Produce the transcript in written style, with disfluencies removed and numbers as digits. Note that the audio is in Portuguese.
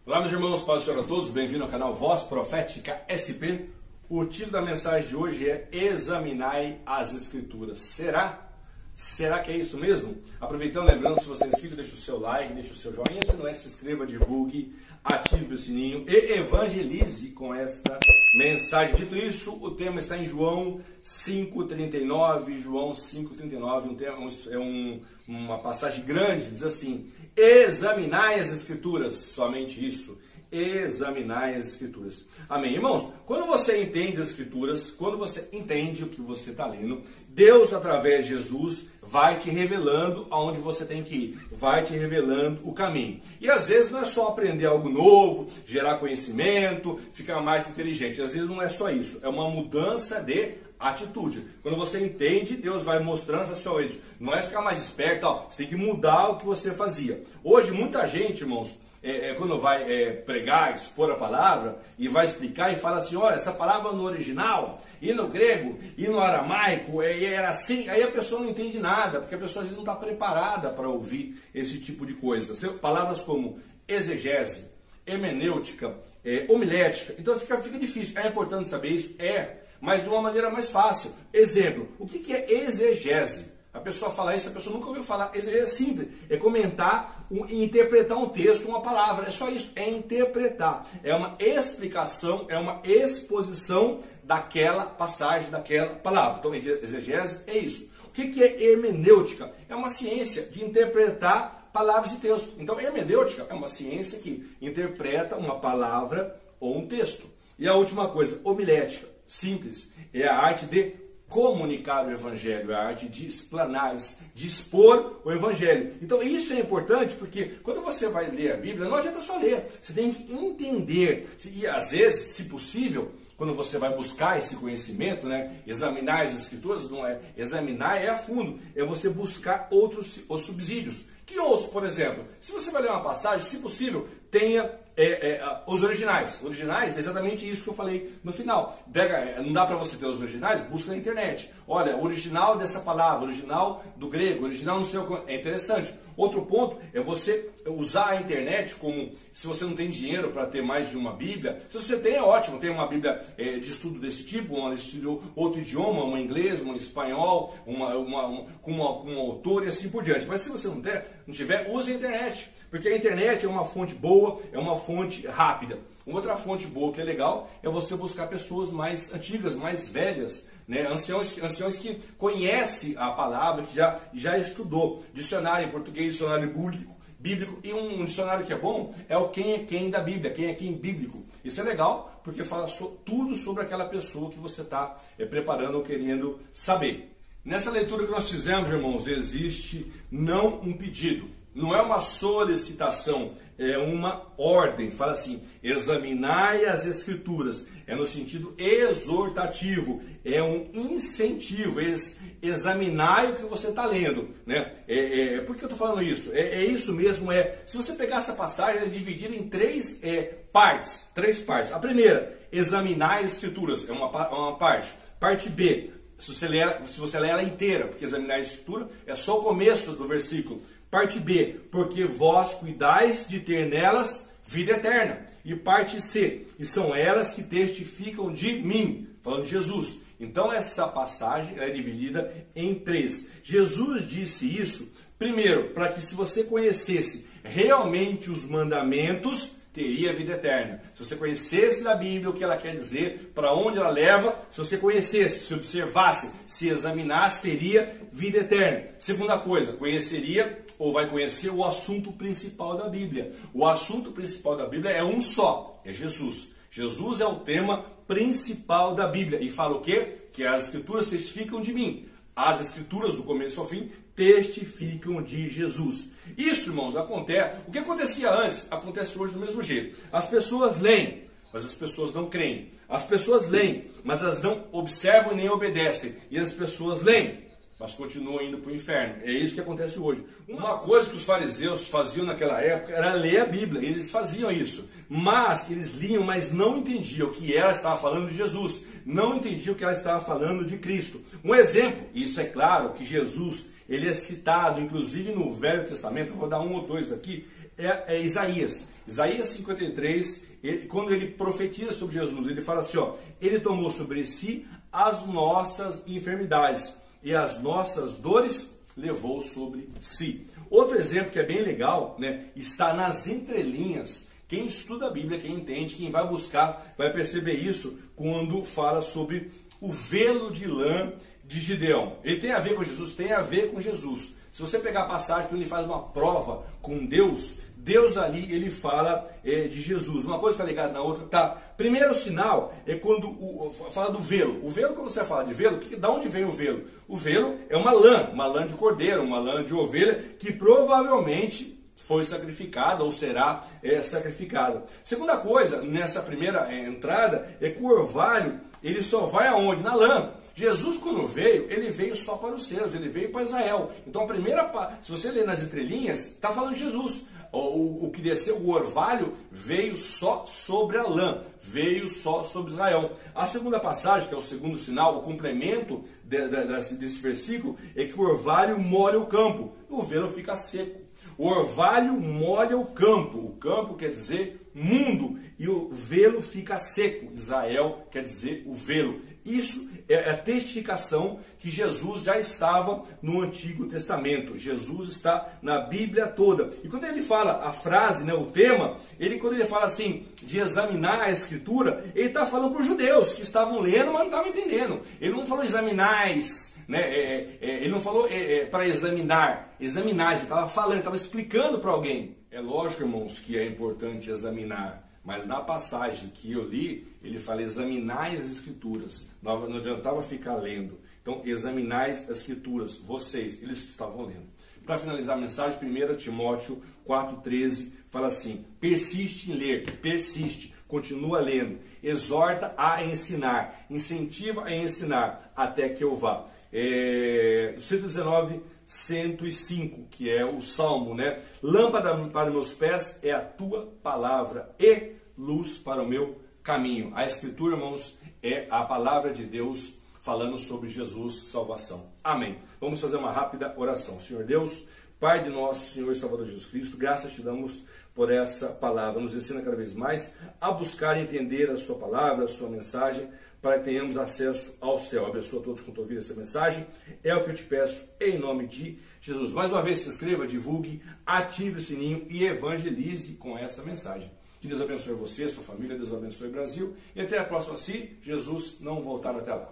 Olá, meus irmãos, paz do Senhor a todos, bem-vindo ao canal Voz Profética SP. O título da mensagem de hoje é Examinai as Escrituras. Será que é isso mesmo? Aproveitando, lembrando, se você é inscrito, deixa o seu like, deixa o seu joinha, se não é, se inscreva, divulgue, ative o sininho e evangelize com esta mensagem. Dito isso, o tema está em João 5,39, João 5,39, uma passagem grande, diz assim: examinai as Escrituras, somente isso. Examinai as Escrituras. Amém. Irmãos, quando você entende as Escrituras, quando você entende o que você está lendo, Deus, através de Jesus, vai te revelando aonde você tem que ir, vai te revelando o caminho. E às vezes não é só aprender algo novo, gerar conhecimento, ficar mais inteligente. Às vezes não é só isso, é uma mudança de atitude. Quando você entende, Deus vai mostrando assim, ó, não é ficar mais esperto, ó, você tem que mudar o que você fazia. Hoje, muita gente, irmãos, quando vai pregar, expor a palavra, e vai explicar e fala assim, olha, essa palavra no original, e no grego, e no aramaico, era assim, aí a pessoa não entende nada, porque a pessoa às vezes não está preparada para ouvir esse tipo de coisa. Palavras como exegese, hermenêutica, homilética, então fica difícil. É importante saber isso? Mas de uma maneira mais fácil. Exemplo, o que é exegese? A pessoa fala isso, a pessoa nunca ouviu falar. Exegese é simples, é comentar e interpretar um texto, uma palavra. É só isso, é interpretar. É uma explicação, é uma exposição daquela passagem, daquela palavra. Então, exegese é isso. O que é hermenêutica? É uma ciência de interpretar palavras e textos. Então, hermenêutica é uma ciência que interpreta uma palavra ou um texto. E a última coisa, homilética, simples, é a arte de comunicar o Evangelho, a arte de explanar, de expor o Evangelho. Então isso é importante porque quando você vai ler a Bíblia, não adianta só ler, você tem que entender. E às vezes, se possível, quando você vai buscar esse conhecimento, né, examinar as Escrituras, não é examinar, é a fundo, é você buscar os subsídios. Que outros, por exemplo? Se você vai ler uma passagem, se possível, tenha os originais. Originais é exatamente isso que eu falei no final. Não dá para você ter os originais? Busca na internet. Olha, original dessa palavra, original do grego, original não sei o que. É interessante. Outro ponto é você usar a internet como, se você não tem dinheiro para ter mais de uma Bíblia, se você tem, é ótimo, tem uma Bíblia de estudo desse tipo, outro idioma, um inglês, um espanhol, com um autor e assim por diante. Mas se você não tiver, use a internet, porque a internet é uma fonte boa, é uma fonte rápida. Outra fonte boa que é legal é você buscar pessoas mais antigas, mais velhas, né? Anciões que conhecem a palavra, que já estudou. Dicionário em português, dicionário bíblico, e um dicionário que é bom é o quem é quem da Bíblia, quem é quem bíblico. Isso é legal porque fala tudo sobre aquela pessoa que você está preparando ou querendo saber. Nessa leitura que nós fizemos, irmãos, existe não um pedido, não é uma solicitação, é uma ordem. Fala assim, examinai as Escrituras. É no sentido exortativo, é um incentivo. Examinai o que você está lendo, né? Por que eu estou falando isso? É isso mesmo. Se você pegar essa passagem, ela é dividida em três partes. A primeira, examinar as Escrituras, é uma parte. Parte B, se você ler ela inteira, porque examinar a Escritura é só o começo do versículo. Parte B, porque vós cuidais de ter nelas vida eterna. E parte C, e são elas que testificam de mim, falando de Jesus. Então essa passagem é dividida em três. Jesus disse isso, primeiro, para que se você conhecesse realmente os mandamentos, teria vida eterna. Se você conhecesse da Bíblia o que ela quer dizer, para onde ela leva, se você conhecesse, se observasse, se examinasse, teria vida eterna. Segunda coisa, conheceria ou vai conhecer o assunto principal da Bíblia. O assunto principal da Bíblia é um só, é Jesus. Jesus é o tema principal da Bíblia. E fala o quê? Que as Escrituras testificam de mim. As Escrituras, do começo ao fim, testificam de Jesus. Isso, irmãos, acontece. O que acontecia antes, acontece hoje do mesmo jeito. As pessoas leem, mas as pessoas não creem. As pessoas leem, mas elas não observam nem obedecem. E as pessoas leem, mas continuam indo para o inferno. É isso que acontece hoje. Uma coisa que os fariseus faziam naquela época era ler a Bíblia. Eles faziam isso. Mas eles liam, mas não entendiam o que ela estava falando de Jesus. Não entendiam o que ela estava falando de Cristo. Um exemplo, isso é claro, que Jesus, ele é citado, inclusive no Velho Testamento, eu vou dar um ou dois aqui, é Isaías. Isaías 53, quando ele profetiza sobre Jesus, ele fala assim, ó, ele tomou sobre si as nossas enfermidades e as nossas dores levou sobre si. Outro exemplo que é bem legal, né, está nas entrelinhas. Quem estuda a Bíblia, quem entende, quem vai buscar, vai perceber isso quando fala sobre o velo de lã de Gideão. Ele tem a ver com Jesus? Tem a ver com Jesus. Se você pegar a passagem que ele faz uma prova com Deus, Deus ali, ele fala de Jesus. Uma coisa está ligada na outra, tá? Primeiro sinal é quando fala do velo. O velo, quando você fala de velo, da onde vem o velo? O velo é uma lã de cordeiro, uma lã de ovelha, que provavelmente foi sacrificada ou será sacrificada. Segunda coisa, nessa primeira entrada, é que o orvalho, ele só vai aonde? Na lã. Jesus, quando veio, ele veio só para os seus, ele veio para Israel. Então, a primeira, se você ler nas entrelinhas, está falando de Jesus. O que desceu, o orvalho, veio só sobre a lã, veio só sobre Israel. A segunda passagem, que é o segundo sinal, o complemento desse versículo, é que o orvalho molha o campo, o velo fica seco. O orvalho molha o campo quer dizer mundo, e o velo fica seco, Israel quer dizer o velo. Isso é a testificação que Jesus já estava no Antigo Testamento. Jesus está na Bíblia toda. E quando ele fala a frase, né, o tema, quando ele fala assim, de examinar a Escritura, ele está falando para os judeus que estavam lendo, mas não estavam entendendo. Ele não falou examinais, né? Ele não falou para examinar, ele estava falando, estava explicando para alguém. É lógico, irmãos, que é importante examinar. Mas na passagem que eu li, ele fala, examinai as Escrituras. Não adiantava ficar lendo. Então, examinai as Escrituras, vocês, eles que estavam lendo. Para finalizar a mensagem, 1 Timóteo 4,13, fala assim, persiste em ler, persiste, continua lendo, exorta a ensinar, incentiva a ensinar, até que eu vá. 119, 105, que é o Salmo, né? Lâmpada para meus pés é a tua palavra e luz para o meu caminho. A Escritura, irmãos, é a palavra de Deus falando sobre Jesus, salvação. Amém. Vamos fazer uma rápida oração. Senhor Deus, Pai de nosso Senhor e Salvador Jesus Cristo, graças te damos por essa palavra. Nos ensina cada vez mais a buscar e entender a sua palavra, a sua mensagem, para que tenhamos acesso ao céu. Abençoa todos que estão ouvindo essa mensagem. É o que eu te peço, em nome de Jesus. Mais uma vez, se inscreva, divulgue, ative o sininho e evangelize com essa mensagem. Que Deus abençoe você, sua família, Deus abençoe o Brasil. E até a próxima, se Jesus não voltar até lá.